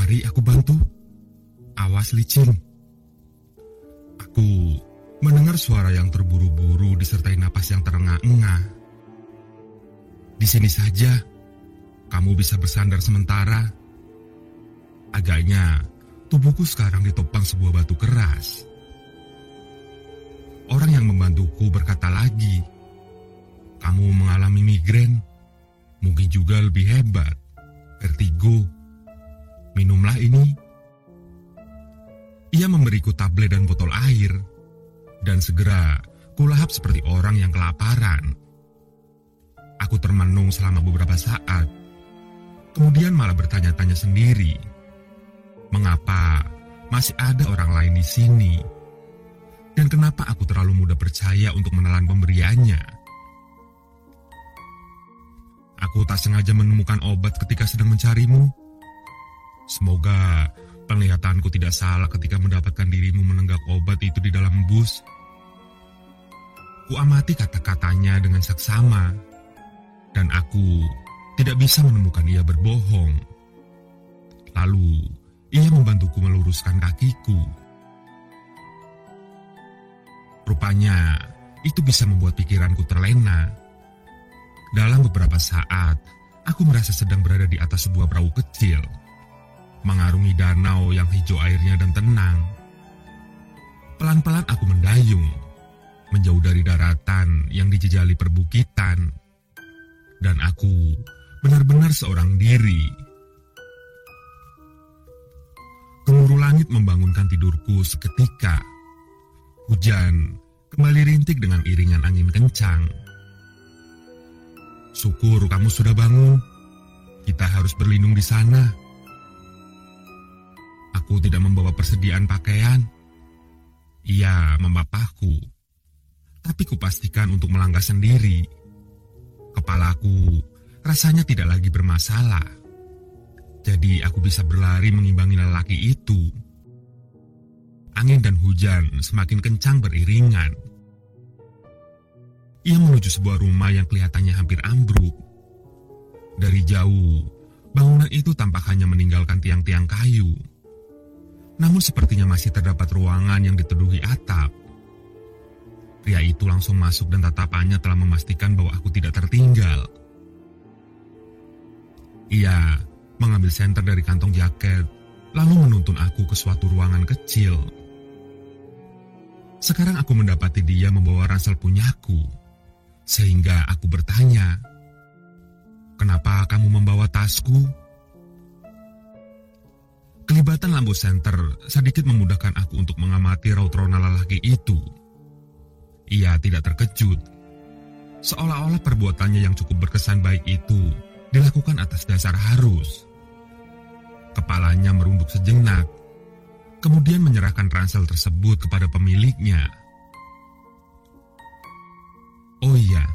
Mari aku bantu. Awas licin. Aku mendengar suara yang terburu-buru disertai napas yang terengah-engah. Di sini saja, kamu bisa bersandar sementara. Agaknya, tubuhku sekarang ditopang sebuah batu keras. Orang yang membantuku berkata lagi, kamu mengalami migrain, mungkin juga lebih hebat, vertigo. Minumlah ini. Ia memberiku tablet dan botol air, dan segera kulahap seperti orang yang kelaparan. Aku termenung selama beberapa saat, kemudian malah bertanya-tanya sendiri, mengapa masih ada orang lain di sini, dan kenapa aku terlalu mudah percaya untuk menelan pemberiannya. Aku tak sengaja menemukan obat ketika sedang mencarimu. Semoga penglihatanku tidak salah ketika mendapatkan dirimu menenggak obat itu di dalam bus. Kuamati kata-katanya dengan saksama, dan aku tidak bisa menemukan ia berbohong. Lalu, ia membantuku meluruskan kakiku. Rupanya, itu bisa membuat pikiranku terlena. Dalam beberapa saat, aku merasa sedang berada di atas sebuah perahu kecil, mengarungi danau yang hijau airnya dan tenang. Pelan-pelan aku mendayung, menjauh dari daratan yang dijejali perbukitan. Dan aku benar-benar seorang diri. Gemuruh langit membangunkan tidurku seketika. Hujan kembali rintik dengan iringan angin kencang. Syukur kamu sudah bangun. Kita harus berlindung di sana. Aku tidak membawa persediaan pakaian. Ia membapahku. Tapi kupastikan untuk melangkah sendiri. Kepalaku rasanya tidak lagi bermasalah. Jadi aku bisa berlari mengimbangi lelaki itu. Angin dan hujan semakin kencang beriringan. Ia menuju sebuah rumah yang kelihatannya hampir ambruk. Dari jauh, bangunan itu tampak hanya meninggalkan tiang-tiang kayu. Namun sepertinya masih terdapat ruangan yang diteduhi atap. Pria itu langsung masuk dan tatapannya telah memastikan bahwa aku tidak tertinggal. Ia mengambil senter dari kantong jaket, lalu menuntun aku ke suatu ruangan kecil. Sekarang aku mendapati dia membawa ransel punyaku, sehingga aku bertanya, "Kenapa kamu membawa tasku?" Kelibatan lampu senter sedikit memudahkan aku untuk mengamati raut rona lelaki itu. Ia tidak terkejut, seolah-olah perbuatannya yang cukup berkesan baik itu dilakukan atas dasar harus. Kepalanya merunduk sejenak, kemudian menyerahkan ransel tersebut kepada pemiliknya. "Oh iya,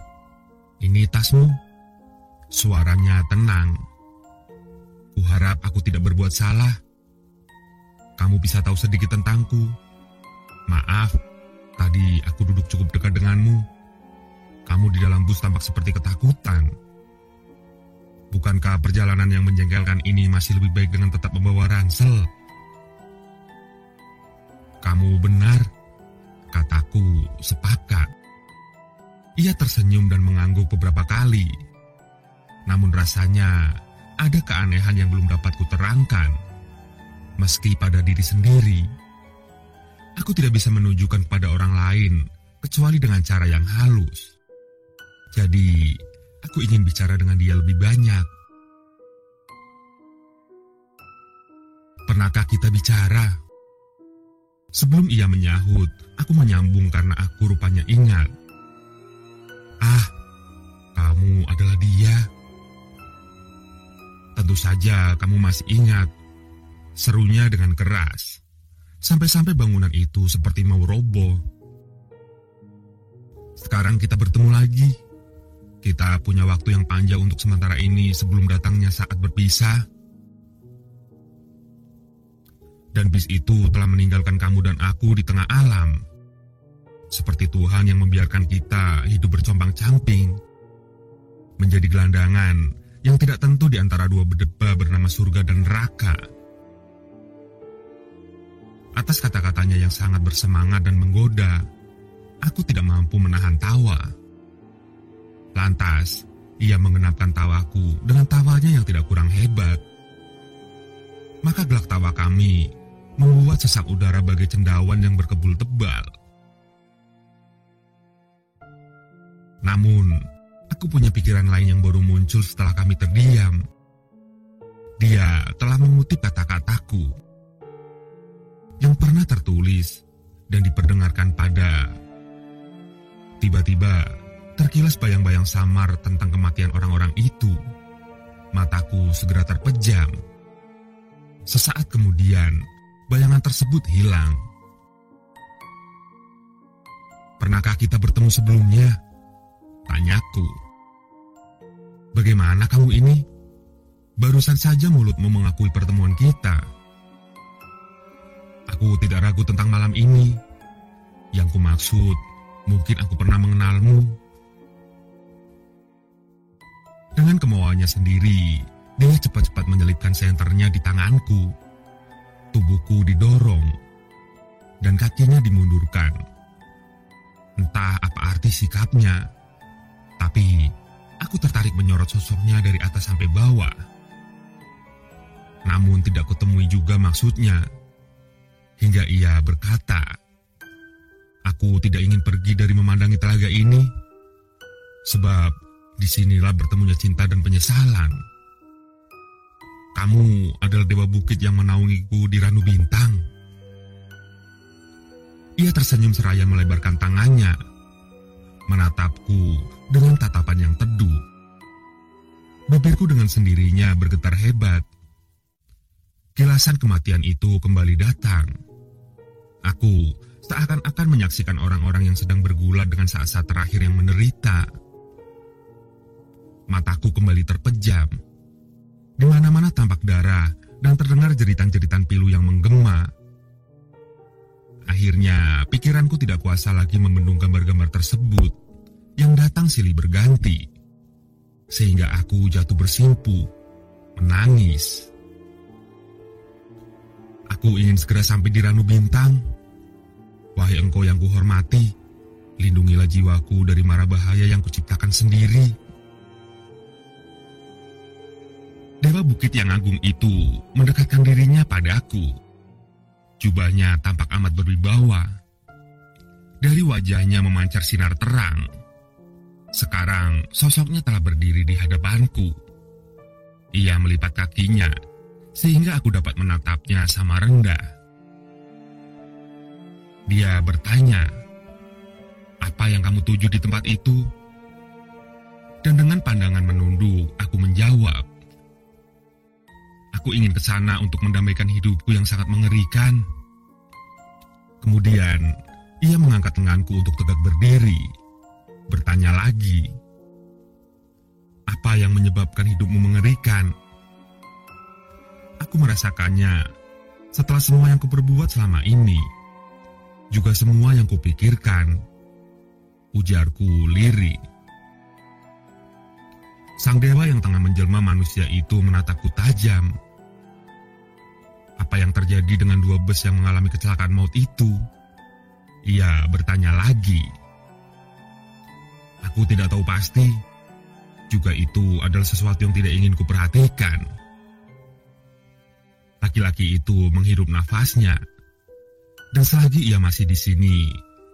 ini tasmu." Suaranya tenang. "Kuharap aku tidak berbuat salah. Kamu bisa tahu sedikit tentangku. Maaf, tadi aku duduk cukup dekat denganmu. Kamu di dalam bus tampak seperti ketakutan. Bukankah perjalanan yang menjengkelkan ini masih lebih baik dengan tetap membawa ransel?" "Kamu benar," kataku sepakat. Ia tersenyum dan mengangguk beberapa kali. Namun rasanya ada keanehan yang belum dapat kuterangkan. Meski pada diri sendiri, aku tidak bisa menunjukkan kepada orang lain kecuali dengan cara yang halus. Jadi, aku ingin bicara dengan dia lebih banyak. "Pernahkah kita bicara?" Sebelum ia menyahut, aku menyambung karena aku rupanya ingat. "Ah, kamu adalah dia." "Tentu saja kamu masih ingat," serunya dengan keras, sampai-sampai bangunan itu seperti mau roboh. "Sekarang kita bertemu lagi. Kita punya waktu yang panjang untuk sementara ini sebelum datangnya saat berpisah. Dan bis itu telah meninggalkan kamu dan aku di tengah alam. Seperti Tuhan yang membiarkan kita hidup bercombang-camping, menjadi gelandangan yang tidak tentu di antara dua bedeba bernama surga dan neraka. Atas kata-katanya yang sangat bersemangat dan menggoda, aku tidak mampu menahan tawa. Lantas, ia mengenapkan tawaku dengan tawanya yang tidak kurang hebat. Maka gelak tawa kami membuat sesak udara bagai cendawan yang berkebul tebal. Namun, aku punya pikiran lain yang baru muncul setelah kami terdiam. Dia telah mengutip kata-kataku yang pernah tertulis dan diperdengarkan pada. Tiba-tiba, terkilas bayang-bayang samar tentang kematian orang-orang itu. Mataku segera terpejam. Sesaat kemudian, bayangan tersebut hilang. Pernahkah kita bertemu sebelumnya? Tanyaku. Bagaimana kamu ini? Barusan saja mulutmu mengakui pertemuan kita. Aku tidak ragu tentang malam ini. Yang kumaksud, mungkin aku pernah mengenalmu. Dengan kemauannya sendiri, dia cepat-cepat menyelipkan senternya di tanganku. Tubuhku didorong, dan kakinya dimundurkan. Entah apa arti sikapnya, tapi aku tertarik menyorot sosoknya dari atas sampai bawah. Namun tidak kutemui juga maksudnya, hingga ia berkata, "Aku tidak ingin pergi dari memandangi telaga ini, sebab disinilah bertemunya cinta dan penyesalan. Kamu adalah dewa bukit yang menaungiku di Ranu Bintang." Ia tersenyum seraya melebarkan tangannya, menatapku dengan tatapan yang teduh. Bibirku dengan sendirinya bergetar hebat. Kilasan kematian itu kembali datang. Aku seakan-akan menyaksikan orang-orang yang sedang bergulat dengan saat-saat terakhir yang menderita. Mataku kembali terpejam. Di mana-mana tampak darah dan terdengar jeritan-jeritan pilu yang menggema. Akhirnya, pikiranku tidak kuasa lagi membendung gambar-gambar tersebut yang datang silih berganti. Sehingga aku jatuh bersimpu, menangis. Aku ingin segera sampai di Ranu Bintang. Wahai engkau yang kuhormati, lindungilah jiwaku dari mara bahaya yang kuciptakan sendiri. Dewa bukit yang agung itu mendekatkan dirinya padaku. Jubahnya tampak amat berwibawa. Dari wajahnya memancar sinar terang. Sekarang sosoknya telah berdiri di hadapanku. Ia melipat kakinya, sehingga aku dapat menatapnya sama rendah. Dia bertanya, "Apa yang kamu tuju di tempat itu?" Dan dengan pandangan menunduk, aku menjawab, "Aku ingin ke sana untuk mendamaikan hidupku yang sangat mengerikan." Kemudian, ia mengangkat lenganku untuk tegak berdiri, bertanya lagi, "Apa yang menyebabkan hidupmu mengerikan?" Aku merasakannya setelah semua yang kuperbuat selama ini, juga semua yang kupikirkan, ujarku lirih. Sang dewa yang tengah menjelma manusia itu menatapku tajam. Apa yang terjadi dengan dua bus yang mengalami kecelakaan maut itu? Ia bertanya lagi. Aku tidak tahu pasti. Juga itu adalah sesuatu yang tidak ingin kuperhatikan. Laki-laki itu menghirup nafasnya. Dan selagi ia masih di sini,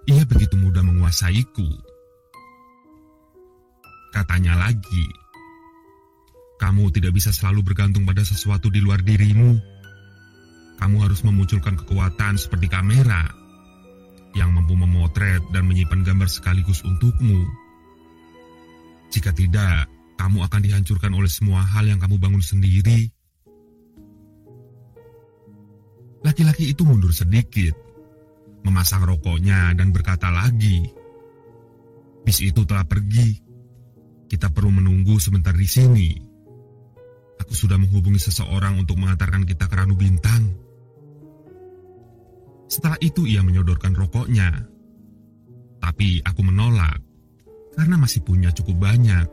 ia begitu mudah menguasaiku. Katanya lagi, "Kamu tidak bisa selalu bergantung pada sesuatu di luar dirimu. Kamu harus memunculkan kekuatan seperti kamera yang mampu memotret dan menyimpan gambar sekaligus untukmu. Jika tidak, kamu akan dihancurkan oleh semua hal yang kamu bangun sendiri." Laki-laki itu mundur sedikit, memasang rokoknya dan berkata lagi, "Bis itu telah pergi. Kita perlu menunggu sebentar di sini. Aku sudah menghubungi seseorang untuk mengantarkan kita ke Ranu Bintang." Setelah itu ia menyodorkan rokoknya. Tapi aku menolak, karena masih punya cukup banyak.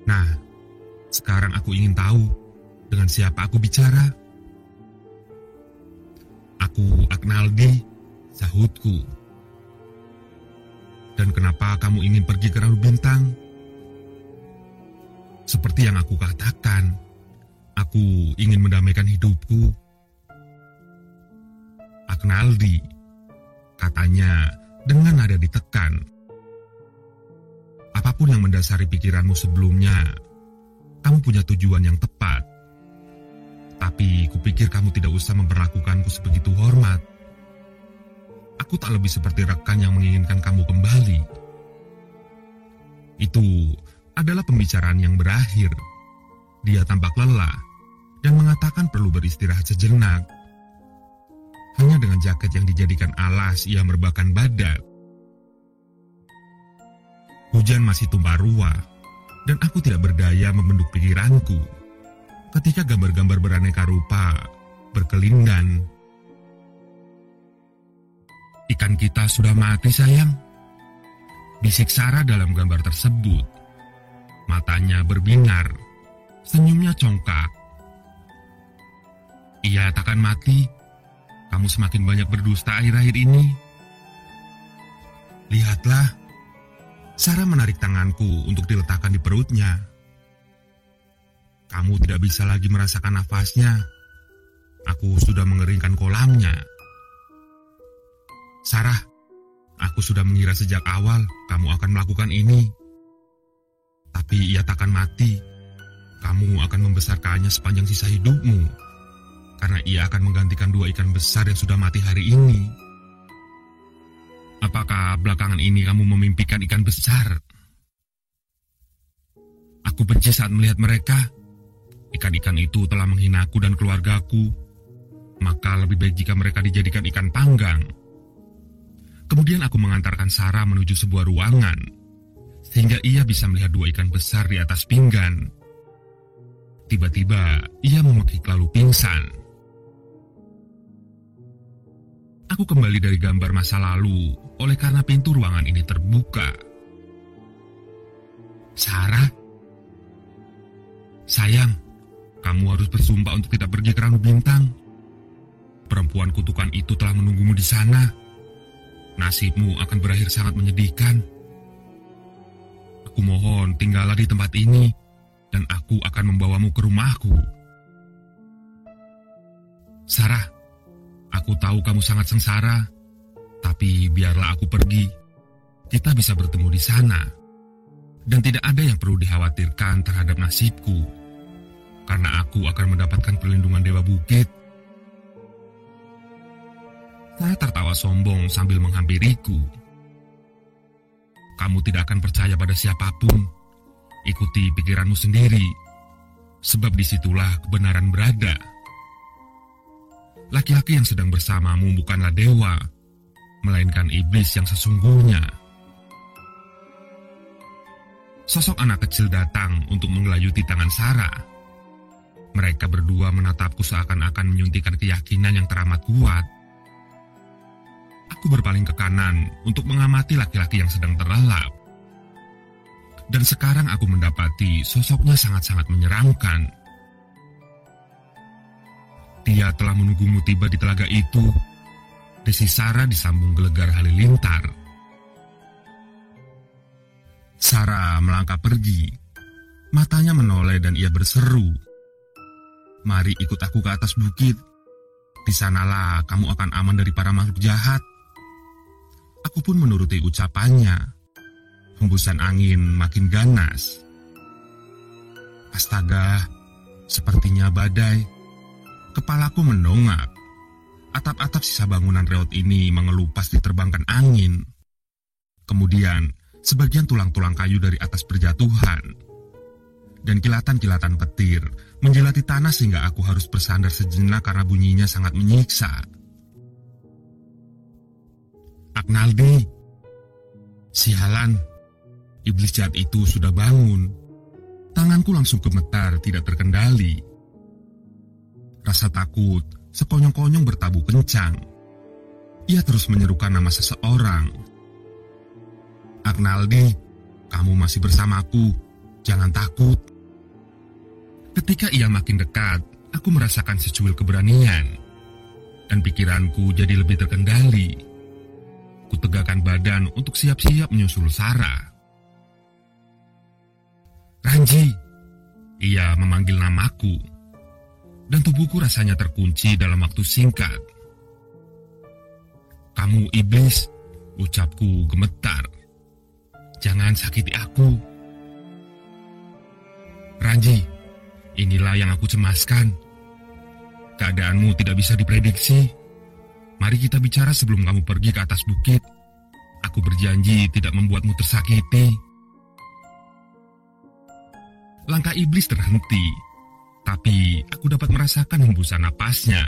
Nah, sekarang aku ingin tahu dengan siapa aku bicara. Aku Aknaldi, sahutku. Dan kenapa kamu ingin pergi ke Ranum Bintang? Seperti yang aku katakan, aku ingin mendamaikan hidupku. Aknaldi, katanya dengan nada ditekan. Apapun yang mendasari pikiranmu sebelumnya, kamu punya tujuan yang tepat. Tapi kupikir kamu tidak usah memperlakukanku sebegitu hormat. Aku tak lebih seperti rekan yang menginginkan kamu kembali. Itu adalah pembicaraan yang berakhir. Dia tampak lelah dan mengatakan perlu beristirahat sejenak. Hanya dengan jaket yang dijadikan alas ia merebahkan badan. Hujan masih tumpah ruah dan aku tidak berdaya membendung pikiranku ketika gambar-gambar beraneka rupa berkelindan. Ikan kita sudah mati, sayang, bisik Sarah dalam gambar tersebut. Matanya berbinar, senyumnya congkak. Ia takkan mati. Kamu semakin banyak berdusta akhir-akhir ini. Lihatlah, Sarah menarik tanganku untuk diletakkan di perutnya. Kamu tidak bisa lagi merasakan nafasnya. Aku sudah mengeringkan kolamnya. Sarah, aku sudah mengira sejak awal kamu akan melakukan ini. Tapi ia takkan mati. Kamu akan membesarkannya sepanjang sisa hidupmu. Karena ia akan menggantikan 2 ikan besar yang sudah mati hari ini. Apakah belakangan ini kamu memimpikan ikan besar? Aku benci saat melihat mereka. Ikan-ikan itu telah menghinaku dan keluargaku. Maka lebih baik jika mereka dijadikan ikan panggang. Kemudian aku mengantarkan Sarah menuju sebuah ruangan, sehingga ia bisa melihat 2 ikan besar di atas pinggan. Tiba-tiba ia memekik lalu pingsan. Aku kembali dari gambar masa lalu oleh karena pintu ruangan ini terbuka. Sarah, sayang, kamu harus bersumpah untuk tidak pergi ke Ranum Bintang. Perempuan kutukan itu telah menunggumu di sana. Nasibmu akan berakhir sangat menyedihkan. Aku mohon tinggallah di tempat ini, dan aku akan membawamu ke rumahku. Sarah, aku tahu kamu sangat sengsara, tapi biarlah aku pergi. Kita bisa bertemu di sana. Dan tidak ada yang perlu dikhawatirkan terhadap nasibku, karena aku akan mendapatkan perlindungan Dewa Bukit. Saya tertawa sombong sambil menghampiriku. Kamu tidak akan percaya pada siapapun. Ikuti pikiranmu sendiri, sebab disitulah kebenaran berada. Laki-laki yang sedang bersamamu bukanlah dewa, melainkan iblis yang sesungguhnya. Sosok anak kecil datang untuk menggelayuti tangan Sarah. Mereka berdua menatapku seakan-akan menyuntikkan keyakinan yang teramat kuat. Aku berpaling ke kanan untuk mengamati laki-laki yang sedang terlelap. Dan sekarang aku mendapati sosoknya sangat-sangat menyeramkan. Dia telah menunggumu tiba di telaga itu. Desi Sarah disambung gelegar halilintar. Sarah melangkah pergi. Matanya menoleh dan ia berseru. Mari ikut aku ke atas bukit. Di sanalah kamu akan aman dari para makhluk jahat. Aku pun menuruti ucapannya. Hembusan angin makin ganas. Astaga, sepertinya badai. Kepalaku mendongak. Atap-atap sisa bangunan reot ini mengelupas diterbangkan angin. Kemudian, sebagian tulang-tulang kayu dari atas berjatuhan. Dan kilatan-kilatan petir menjilati tanah sehingga aku harus bersandar sejenak karena bunyinya sangat menyiksa. Aknaldi, sialan, iblis jahat itu sudah bangun. Tanganku langsung gemetar tidak terkendali. Rasa takut sekonyong-konyong bertabuh kencang. Ia terus menyerukan nama seseorang. Aknaldi, kamu masih bersamaku, jangan takut. Ketika ia makin dekat, aku merasakan secuil keberanian. dan pikiranku jadi lebih terkendali. Kutegakkan badan untuk siap-siap menyusul Sarah. "Ranji," ia memanggil namaku, dan tubuhku rasanya terkunci dalam waktu singkat. "Kamu iblis," ucapku gemetar. "Jangan sakiti aku." "Ranji, inilah yang aku cemaskan. Keadaanmu tidak bisa diprediksi. Mari kita bicara sebelum kamu pergi ke atas bukit. Aku berjanji tidak membuatmu tersakiti." Langkah iblis terhenti, tapi aku dapat merasakan hembusan napasnya.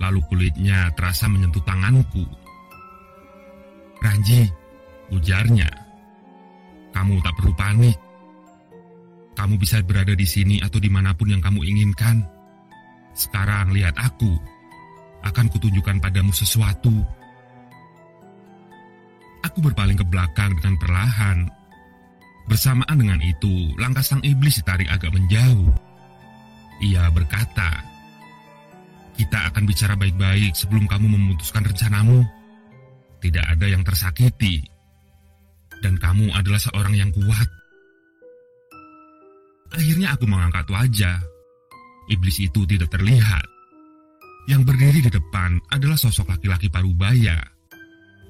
Lalu kulitnya terasa menyentuh tanganku. "Ranji," ujarnya, "kamu tak perlu panik. Kamu bisa berada di sini atau dimanapun yang kamu inginkan. Sekarang lihat aku. Akan kutunjukkan padamu sesuatu." Aku berpaling ke belakang dengan perlahan. Bersamaan dengan itu, langkah sang iblis ditarik agak menjauh. Ia berkata, "Kita akan bicara baik-baik sebelum kamu memutuskan rencanamu. Tidak ada yang tersakiti. Dan kamu adalah seorang yang kuat." Akhirnya aku mengangkat wajah. Iblis itu tidak terlihat. Yang berdiri di depan adalah sosok laki-laki parubaya.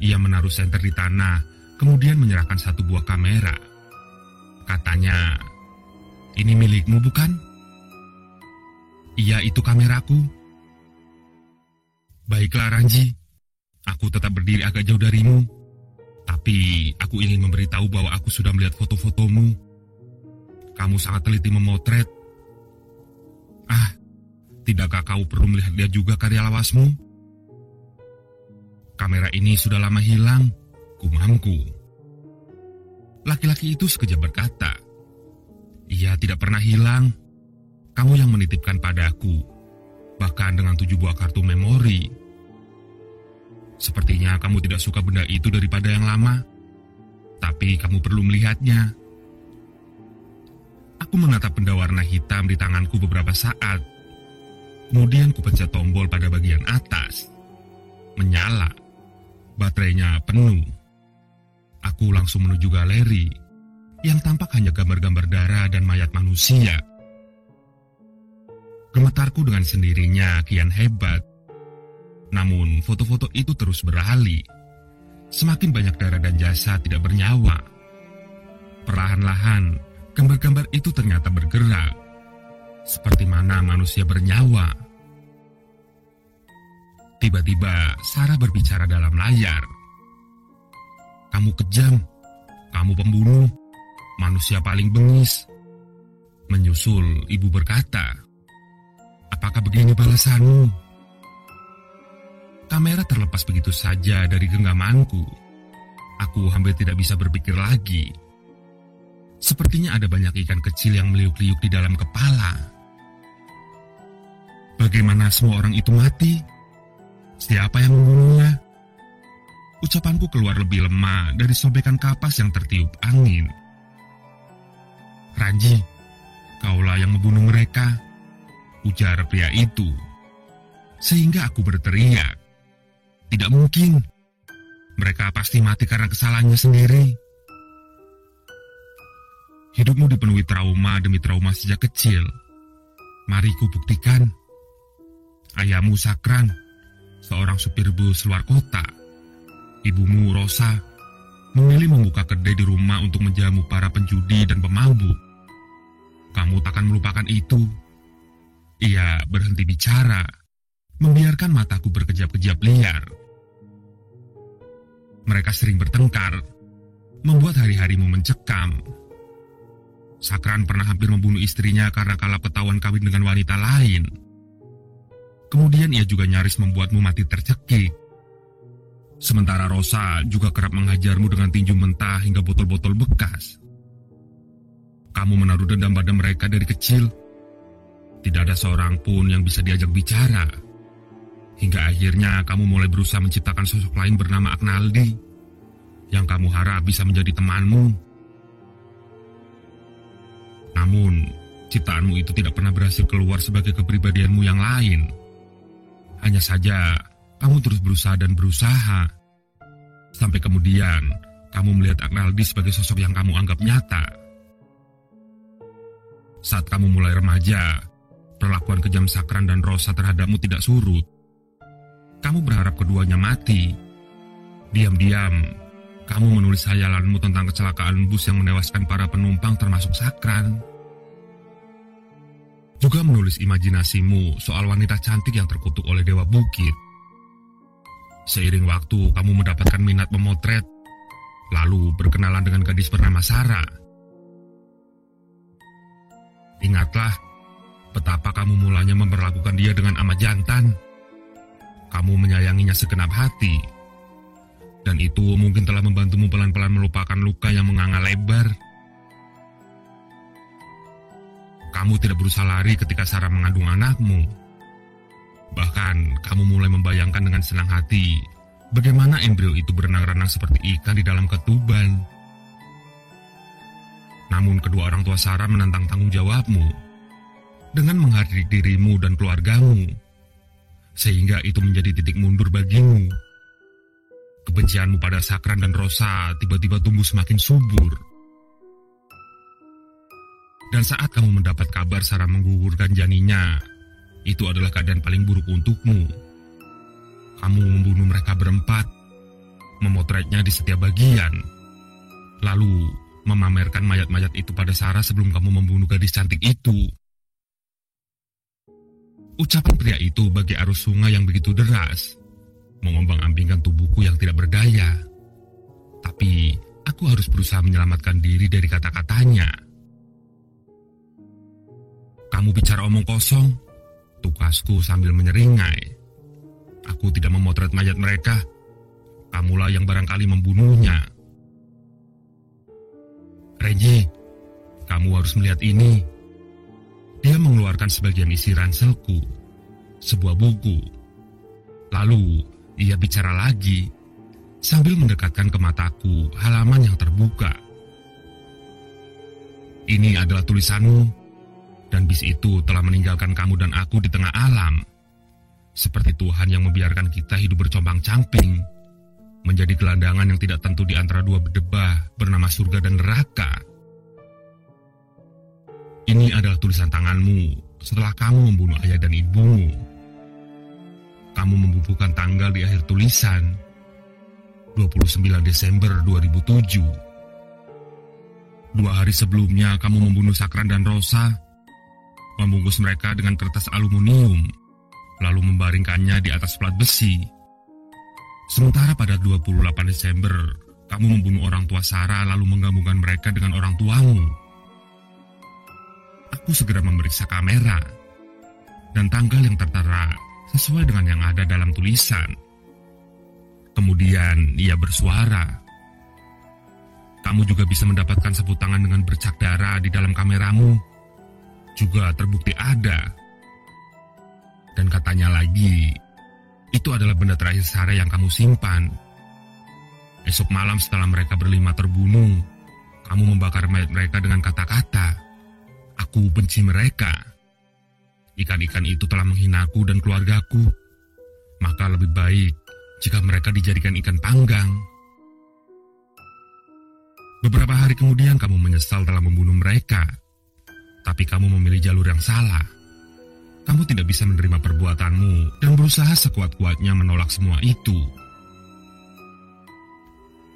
Ia menaruh senter di tanah, kemudian menyerahkan satu buah kamera. Katanya, "Ini milikmu, bukan?" "Iya, itu kameraku." "Baiklah, Ranji. Aku tetap berdiri agak jauh darimu. Tapi aku ingin memberitahu bahwa aku sudah melihat foto-fotomu. Kamu sangat teliti memotret. Ah, tidakkah kau perlu melihat dia juga karya lawasmu? Kamera ini sudah lama hilang," gumamku. Laki-laki itu sekejap berkata, "Ia tidak pernah hilang. Kamu yang menitipkan padaku, bahkan dengan 7 buah kartu memori. Sepertinya kamu tidak suka benda itu daripada yang lama, tapi kamu perlu melihatnya." Aku menatap benda warna hitam di tanganku beberapa saat. Kemudian kupencet tombol pada bagian atas. Menyala. Baterainya penuh. Aku langsung menuju galeri, yang tampak hanya gambar-gambar darah dan mayat manusia. Gemetarku dengan sendirinya kian hebat. Namun foto-foto itu terus beralih. Semakin banyak darah dan jasad tidak bernyawa. Perlahan-lahan, gambar-gambar itu ternyata bergerak, seperti mana manusia bernyawa. Tiba-tiba Sarah berbicara dalam layar. "Kamu kejam, kamu pembunuh, manusia paling bengis." Menyusul, ibu berkata, "Apakah begini balasanmu?" Kamera terlepas begitu saja dari genggamanku. Aku hampir tidak bisa berpikir lagi. Sepertinya ada banyak ikan kecil yang meliuk-liuk di dalam kepala. Bagaimana semua orang itu mati? Siapa yang membunuhnya? Ucapanku keluar lebih lemah dari sobekan kapas yang tertiup angin. "Ranji, kaulah yang membunuh mereka," ujar pria itu. Sehingga aku berteriak, "Tidak mungkin. Mereka pasti mati karena kesalahannya sendiri." Hidupmu dipenuhi trauma demi trauma sejak kecil. Mari ku buktikan. Ayahmu Sakran, seorang supir bus luar kota. Ibumu Rosa memilih membuka kedai di rumah untuk menjamu para penjudi dan pemabuk. Kamu takkan melupakan itu. Ia berhenti bicara, membiarkan mataku berkejap-kejap liar. Mereka sering bertengkar, membuat hari-harimu mencekam. Sakran pernah hampir membunuh istrinya karena kalah ketahuan kawin dengan wanita lain. Kemudian ia juga nyaris membuatmu mati tercekik. Sementara Rosa juga kerap menghajarmu dengan tinju mentah hingga botol-botol bekas. Kamu menaruh dendam pada mereka dari kecil. Tidak ada seorang pun yang bisa diajak bicara. Hingga akhirnya kamu mulai berusaha menciptakan sosok lain bernama Aknaldi, yang kamu harap bisa menjadi temanmu. Namun, ciptaanmu itu tidak pernah berhasil keluar sebagai kepribadianmu yang lain. Hanya saja, kamu terus berusaha dan berusaha. Sampai kemudian, kamu melihat Arnaldi sebagai sosok yang kamu anggap nyata. Saat kamu mulai remaja, perlakuan kejam Sakran dan Rosa terhadapmu tidak surut. Kamu berharap keduanya mati. Diam-diam, kamu menulis hayalanmu tentang kecelakaan bus yang menewaskan para penumpang termasuk Sakran. Juga menulis imajinasimu soal wanita cantik yang terkutuk oleh Dewa Bukit. Seiring waktu, kamu mendapatkan minat memotret, lalu berkenalan dengan gadis bernama Sarah. Ingatlah betapa kamu mulanya memperlakukan dia dengan amat jantan. Kamu menyayanginya segenap hati. Dan itu mungkin telah membantumu pelan-pelan melupakan luka yang menganga lebar. Kamu tidak berusaha lari ketika Sarah mengandung anakmu. Bahkan, kamu mulai membayangkan dengan senang hati bagaimana embrio itu berenang-renang seperti ikan di dalam ketuban. Namun kedua orang tua Sarah menentang tanggung jawabmu dengan menghardik dirimu dan keluargamu, sehingga itu menjadi titik mundur bagimu. Kebencianmu pada Sakran dan Rosa tiba-tiba tumbuh semakin subur. Dan saat kamu mendapat kabar Sarah menggugurkan janinnya, itu adalah keadaan paling buruk untukmu. Kamu membunuh mereka berempat, memotretnya di setiap bagian, lalu memamerkan mayat-mayat itu pada Sarah sebelum kamu membunuh gadis cantik itu. Ucapan pria itu bagai arus sungai yang begitu deras, mengombang-ambingkan tubuhku yang tidak berdaya. Tapi aku harus berusaha menyelamatkan diri dari kata-katanya. Kamu bicara omong kosong, tukasku sambil menyeringai. Aku tidak memotret mayat mereka. Kamulah yang barangkali membunuhnya. Renji, kamu harus melihat ini. Dia mengeluarkan sebagian isi ranselku, sebuah buku. Lalu, ia bicara lagi, sambil mendekatkan ke mataku halaman yang terbuka. Ini adalah tulisanmu, dan bis itu telah meninggalkan kamu dan aku di tengah alam. Seperti Tuhan yang membiarkan kita hidup bercombang-camping, menjadi gelandangan yang tidak tentu di antara dua berdebah bernama surga dan neraka. Ini adalah tulisan tanganmu setelah kamu membunuh ayah dan ibumu. Kamu membubuhkan tanggal di akhir tulisan, 29 Desember 2007. 2 hari sebelumnya kamu membunuh Sakran dan Rosa, membungkus mereka dengan kertas aluminium, lalu membaringkannya di atas plat besi. Sementara pada 28 Desember, kamu membunuh orang tua Sarah lalu menggabungkan mereka dengan orang tuamu. Aku segera memeriksa kamera, dan tanggal yang tertera sesuai dengan yang ada dalam tulisan. Kemudian ia bersuara. Kamu juga bisa mendapatkan sapu tangan dengan bercak darah di dalam kameramu. Juga terbukti ada. Dan katanya lagi, itu adalah benda terakhir Sarah yang kamu simpan. Esok malam setelah mereka berlima terbunuh, kamu membakar mayat mereka dengan kata-kata, "Aku benci mereka. Ikan-ikan itu telah menghinaku dan keluargaku. Maka lebih baik jika mereka dijadikan ikan panggang." Beberapa hari kemudian kamu menyesal telah membunuh mereka. Tapi kamu memilih jalur yang salah. Kamu tidak bisa menerima perbuatanmu dan berusaha sekuat-kuatnya menolak semua itu.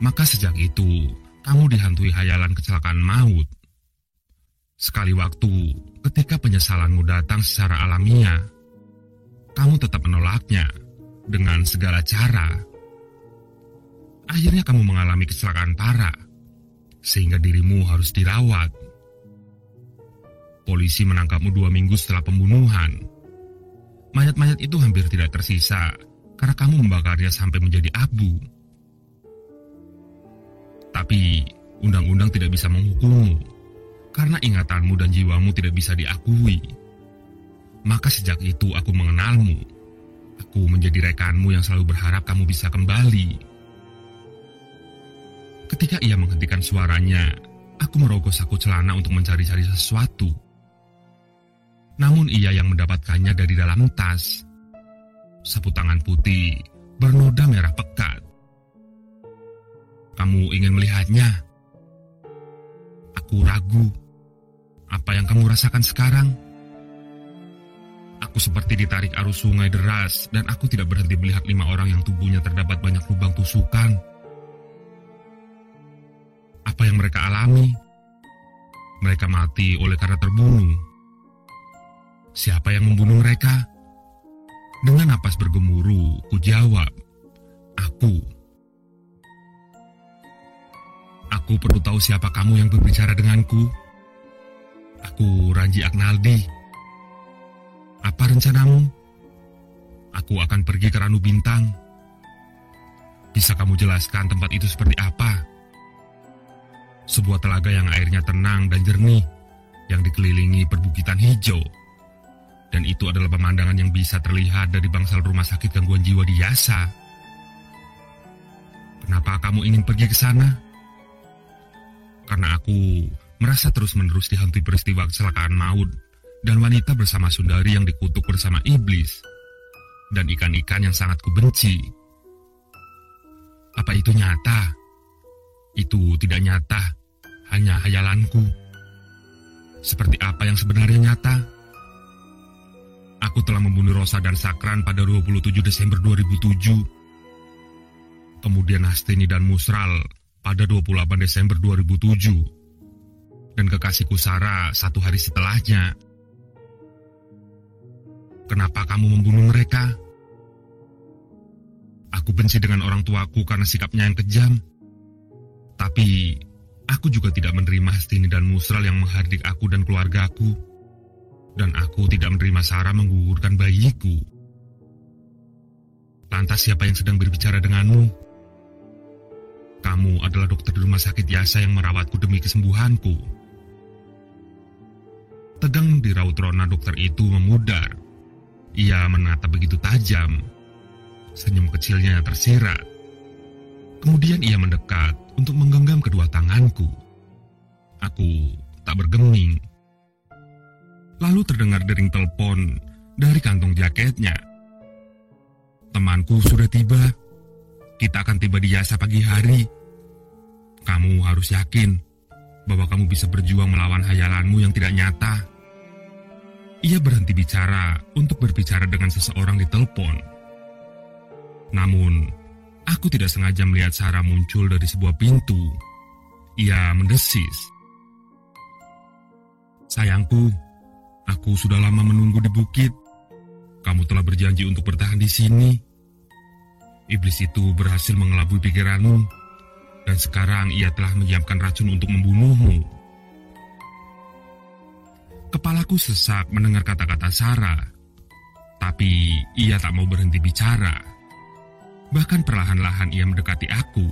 Maka sejak itu, kamu dihantui hayalan kecelakaan maut. Sekali waktu, ketika penyesalanmu datang secara alamiah, kamu tetap menolaknya dengan segala cara. Akhirnya kamu mengalami kecelakaan parah, sehingga dirimu harus dirawat. Polisi menangkapmu 2 minggu setelah pembunuhan. Mayat-mayat itu hampir tidak tersisa karena kamu membakarnya sampai menjadi abu. Tapi, undang-undang tidak bisa menghukummu karena ingatanmu dan jiwamu tidak bisa diakui. Maka sejak itu aku mengenalmu. Aku menjadi rekanmu yang selalu berharap kamu bisa kembali. Ketika ia menghentikan suaranya, aku merogoh saku celana untuk mencari-cari sesuatu. Namun ia yang mendapatkannya dari dalam tas. sapu tangan putih bernoda merah pekat. Kamu ingin melihatnya? Aku ragu. Apa yang kamu rasakan sekarang? Aku seperti ditarik arus sungai deras dan aku tidak berhenti melihat 5 orang yang tubuhnya terdapat banyak lubang tusukan. Apa yang mereka alami? Mereka mati oleh karena terbunuh. Siapa yang membunuh mereka? Dengan napas bergemuruh, ku jawab, aku. Aku perlu tahu siapa kamu yang berbicara denganku. Aku Ranji Aknaldi. Apa rencanamu? Aku akan pergi ke Ranu Bintang. Bisa kamu jelaskan tempat itu seperti apa? Sebuah telaga yang airnya tenang dan jernih, yang dikelilingi perbukitan hijau. Dan itu adalah pemandangan yang bisa terlihat dari bangsal rumah sakit gangguan jiwa di Yasa. Kenapa kamu ingin pergi ke sana? Karena aku merasa terus-menerus dihantui peristiwa kecelakaan maut dan wanita bersama Sundari yang dikutuk bersama iblis dan ikan-ikan yang sangat kubenci. Apa itu nyata? Itu tidak nyata, hanya hayalanku. Seperti apa yang sebenarnya nyata? Aku telah membunuh Rosa dan Sakran pada 27 Desember 2007. Kemudian Hastini dan Musral pada 28 Desember 2007. Dan kekasihku Sarah 1 hari setelahnya. Kenapa kamu membunuh mereka? Aku benci dengan orang tuaku karena sikapnya yang kejam. Tapi aku juga tidak menerima Hastini dan Musral yang menghardik aku dan keluargaku. Dan aku tidak menerima Sarah menggugurkan bayiku. Lantas siapa yang sedang berbicara denganmu? Kamu adalah dokter di rumah sakit Yasa yang merawatku demi kesembuhanku. Tegang di raut rona dokter itu memudar. Ia menatap begitu tajam. Senyum kecilnya tersirat. Kemudian ia mendekat untuk menggenggam kedua tanganku. Aku tak bergeming. Lalu terdengar dering telepon dari kantong jaketnya. Temanku sudah tiba. Kita akan tiba di Yasa pagi hari. Kamu harus yakin bahwa kamu bisa berjuang melawan hayalanmu yang tidak nyata. Ia berhenti bicara untuk berbicara dengan seseorang di telepon. Namun, aku tidak sengaja melihat Sarah muncul dari sebuah pintu. Ia mendesis. Sayangku, aku sudah lama menunggu di bukit. Kamu telah berjanji untuk bertahan di sini. Iblis itu berhasil mengelabui pikiranmu, dan sekarang ia telah menyiapkan racun untuk membunuhmu. Kepalaku sesak mendengar kata-kata Sarah, tapi ia tak mau berhenti bicara. Bahkan perlahan-lahan ia mendekati aku.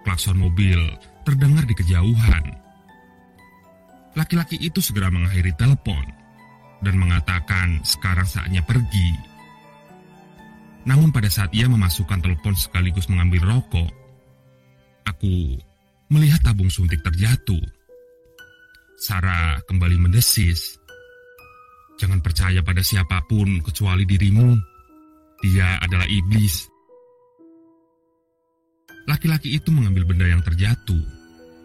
Klakson mobil terdengar di kejauhan. Laki-laki itu segera mengakhiri telepon dan mengatakan sekarang saatnya pergi. Namun pada saat ia memasukkan telepon sekaligus mengambil rokok, aku melihat tabung suntik terjatuh. Sarah kembali mendesis. Jangan percaya pada siapapun kecuali dirimu. Dia adalah iblis. Laki-laki itu mengambil benda yang terjatuh,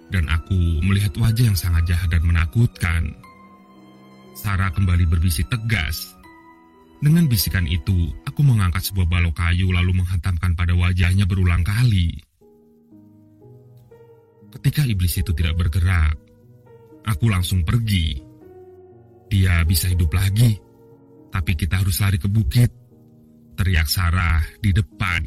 dan aku melihat wajah yang sangat jahat dan menakutkan. Sarah kembali berbisik tegas. Dengan bisikan itu, aku mengangkat sebuah balok kayu lalu menghantamkan pada wajahnya berulang kali. Ketika iblis itu tidak bergerak, aku langsung pergi. Dia bisa hidup lagi, tapi kita harus lari ke bukit, teriak Sarah di depan.